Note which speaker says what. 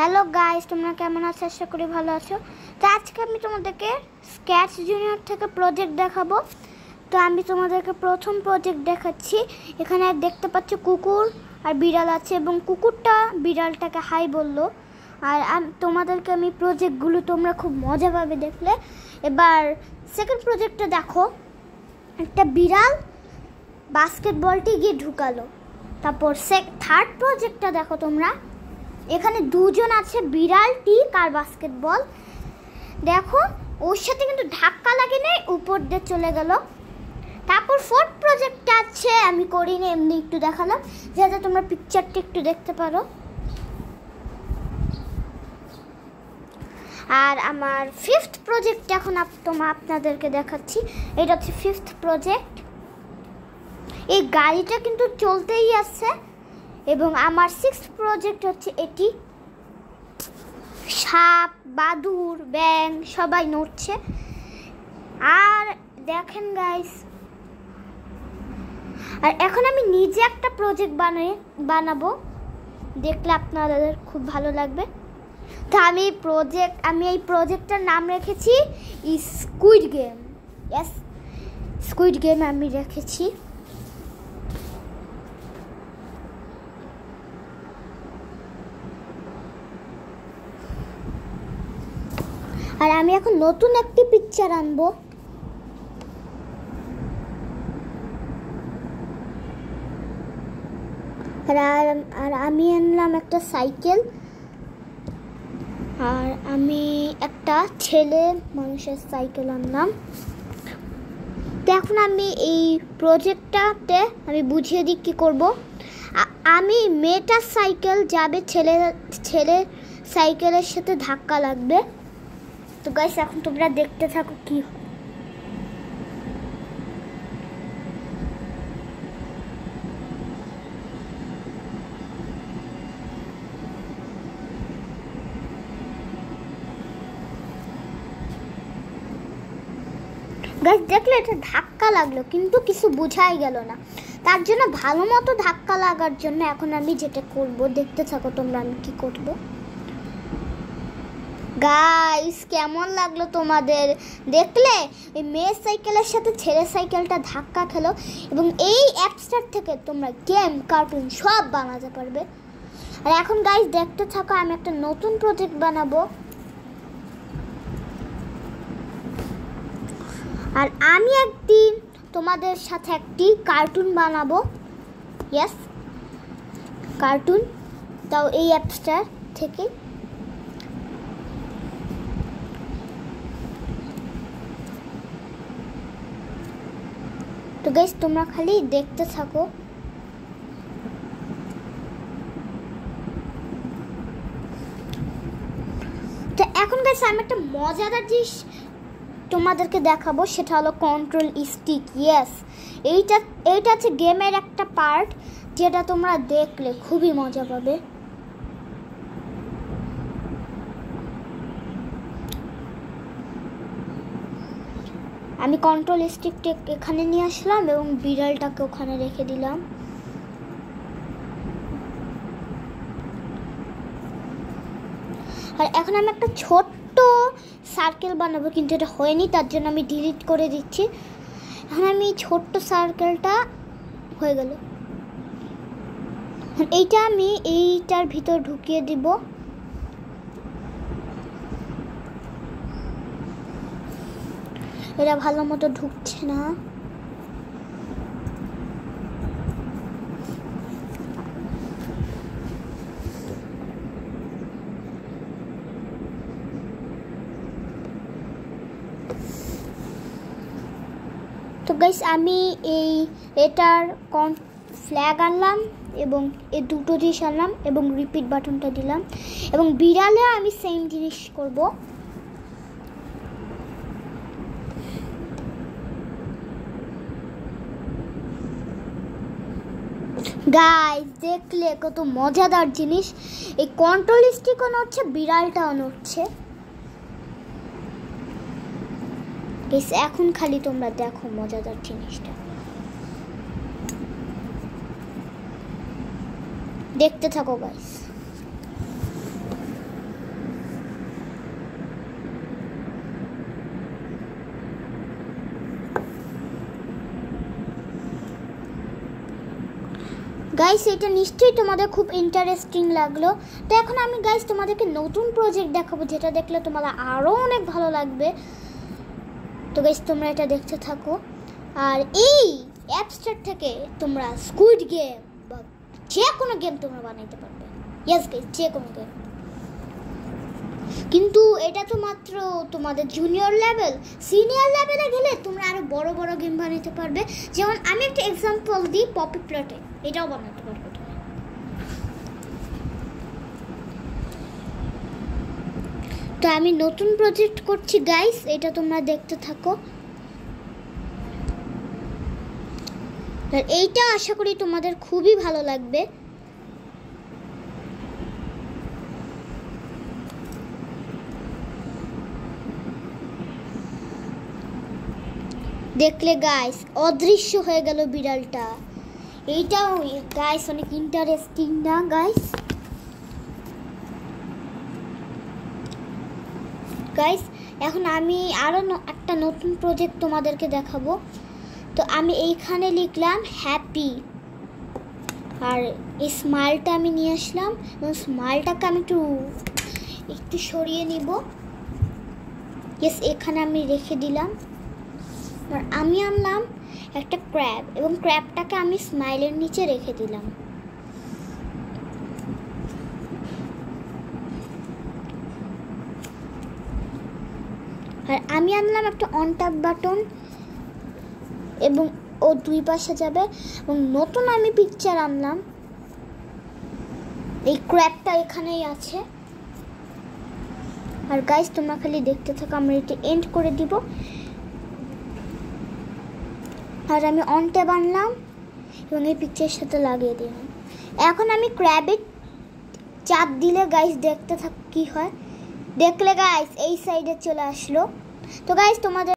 Speaker 1: Hello guys, তোমরা কেমন আছো? আশা করি ভালো আছো। তো আজকে আমি তোমাদেরকে স্কেচ জুনিয়র থেকে প্রজেক্ট দেখাবো। তো আমি তোমাদেরকে প্রথম প্রজেক্ট দেখাচ্ছি। এখানে দেখতে পাচ্ছ কুকুর আর বিড়াল আছে এবং কুকুরটা বিড়ালটাকে হাই বললো। আর তোমাদেরকে আমি প্রজেক্টগুলো তোমরা খুব মজা পাবে দেখলে। এবার সেকেন্ড প্রজেক্টটা দেখো। একটা বিড়াল বাস্কেটবলটি গিয়ে ঢুকালো। তারপর থার্ড প্রজেক্টটা দেখো তোমরা। এখানে দুজন আছে, বিড়ালটি আর বাস্কেটবল। দেখো ওর সাথে কিন্তু ধাক্কা লাগে নাই, উপর দিয়ে চলে গেল। তারপর ফোর্থ প্রজেক্টটা আছে, আমি করিনি, এমনি একটু দেখালাম যাতে তোমরা পিকচারটা একটু দেখতে পারো। আর আমার ফিফথ প্রজেক্ট এখন আপনাদেরকে দেখাচ্ছি। এটা হচ্ছে ফিফথ প্রজেক্ট। এই গাড়িটা কিন্তু চলতেই আছে। এবং আমার সিক্সথ প্রজেক্ট হচ্ছে এটি। সাপ, বাদুড়, ব্যাঙ সবাই নড়ছে। আর দেখেন গাইস, আর এখন আমি নিজে একটা প্রজেক্ট বানাবো, দেখলে আপনাদের খুব ভালো লাগবে। তো আমি এই প্রজেক্টটার নাম রেখেছি squid game. Yes, squid game আমি রেখেছি। আর আমি এখন নতুন একটি পিকচার আনবো। আর আমি আনলাম একটা সাইকেল। আর আমি একটা ছেলে মানুষের সাইকেল আনলাম। তো এখন আমি এই প্রজেক্টটাতে আমি বুঝিয়ে দিই কী করবো। আমি মেয়েটার সাইকেল যাবে, ছেলে সাইকেলের সাথে ধাক্কা লাগবে। তো গাইস এখন তোমরা দেখতে থাকো কি হয়। গাইস দেখলে এটা ধাক্কা লাগলো, কিন্তু কিছু বোঝাই গেল না। তার জন্য ভালো মতো ধাক্কা লাগার জন্য এখন আমি যেটা করব, দেখতে থাকো তোমরা আমি কি করব। গাইস কেমন লাগলো তোমাদের? দেখলে এই মেয়ের সাইকেলের সাথে ছেলের সাইকেলটা ধাক্কা খেলো। এবং এই অ্যাপসটার থেকে তোমরা গেম, কার্টুন সব বানাতে পারবে। আর এখন গাইস দেখতে থাকো, আমি একটা নতুন প্রজেক্ট বানাবো। আর আমি একদিন তোমাদের সাথে একটি কার্টুন বানাবো। ইয়েস, কার্টুন, তাও এই অ্যাপসটার থেকে। তো গাইস তোমরা খালি দেখতে থাকো। তো এখন গাইস আমি একটা মজাদার জিনিস তোমাদেরকে দেখাবো, সেটা হলো কন্ট্রোল স্টিক। ইয়েস, এইটা হচ্ছে গেমের একটা পার্ট, যেটা তোমরা দেখলে খুবই মজা পাবে। আমি কন্ট্রোল স্টিকটা এখানে নিয়ে আসলাম এবং বিড়ালটাকে ওখানে রেখে দিলাম। আর এখন আমি একটা ছোট্ট সার্কেল বানাবো, কিন্তু এটা হয়নি, তার জন্য আমি ডিলিট করে দিচ্ছি। এখন আমি ছোট্ট সার্কেলটা হয়ে গেল। এইটা আমি এইটার ভিতর ঢুকিয়ে দিব। এটা ভালো মতো ঢুকছে না। তো গাইস আমি এটার ফ্ল্যাগ আনলাম এবং এই দুটো জিনিস আনলাম এবং রিপিট বাটনটা দিলাম। এবং বিড়ালে আমি সেম জিনিস করব। গাইস দেখলে কত মজাদার জিনিস। এই কন্ট্রোল স্টিকও নড়ছে, বিড়ালটাও নড়ছে। এখন খালি তোমরা দেখো মজাদার জিনিসটা, দেখতে থাকো গাইস। গাইস এটা নিশ্চয়ই তোমাদের খুব ইন্টারেস্টিং লাগলো। তো এখন আমি গাইস তোমাদেরকে নতুন প্রজেক্ট দেখাবো, যেটা দেখলে তোমাদের আরও অনেক ভালো লাগবে। তো গাইস তোমরা এটা দেখতে থাকো। আর এই অ্যাপস্টার থেকে তোমরা স্কুইড গেম বা যে কোনো গেম তোমরা বানাইতে পারবে। ইয়েস গাইস, যে কোনো গেম। কিন্তু এটা তো মাত্র তোমাদের জুনিয়র লেভেল। সিনিয়র লেভেলে গেলে তোমরা আরো বড় বড় গেম বানাতে পারবে। যেমন আমি একটা এক্সাম্পল দিই, পপি প্লটে এটাও বানাতে পারবে তুমি। তো আমি নতুন প্রজেক্ট করছি গাইস, এটা তোমরা দেখতে থাকো। আর এইটা আশা করি তোমাদের খুবই ভালো লাগবে। দেখলে গাইস অদৃশ্য হয়ে গেল বিড়ালটা। এইটাও গাইস অনেক ইন্টারেস্টিং না গাইস? গাইস এখন আমি আরো একটা নতুন প্রজেক্ট তোমাদেরকে দেখাবো। তো আমি এইখানে লিখলাম হ্যাপি, আর এই স্মাইলটা আমি নিয়ে আসলাম এবং স্মাইলটাকে আমি একটু সরিয়ে নিব। ইয়েস, এখানে আমি রেখে দিলাম। আর আমি আনলাম একটা ক্র্যাব এবং ক্র্যাবটাকে আমি স্মাইলের নিচে রেখে দিলাম। আর আমি আনলাম একটা অন ট্যাপ বাটন এবং ও দুই পাশে যাবে। এবং নতুন আমি পিকচার আনলাম, এই ক্র্যাবটা এখানেই আছে। আর গাইস তোমরা খালি দেখতে থাকো, আমরা এটা এন্ড করে দিব। আর আমি অন ট্যাব আনলাম এবং এই পিকচারের সাথে লাগিয়ে দিলাম। এখন আমি ক্র্যাবে চাপ দিলে গাইস দেখতে থাক কি হয়। দেখলে গাইস এই সাইডে চলে আসলো। তো গাইস তোমাদের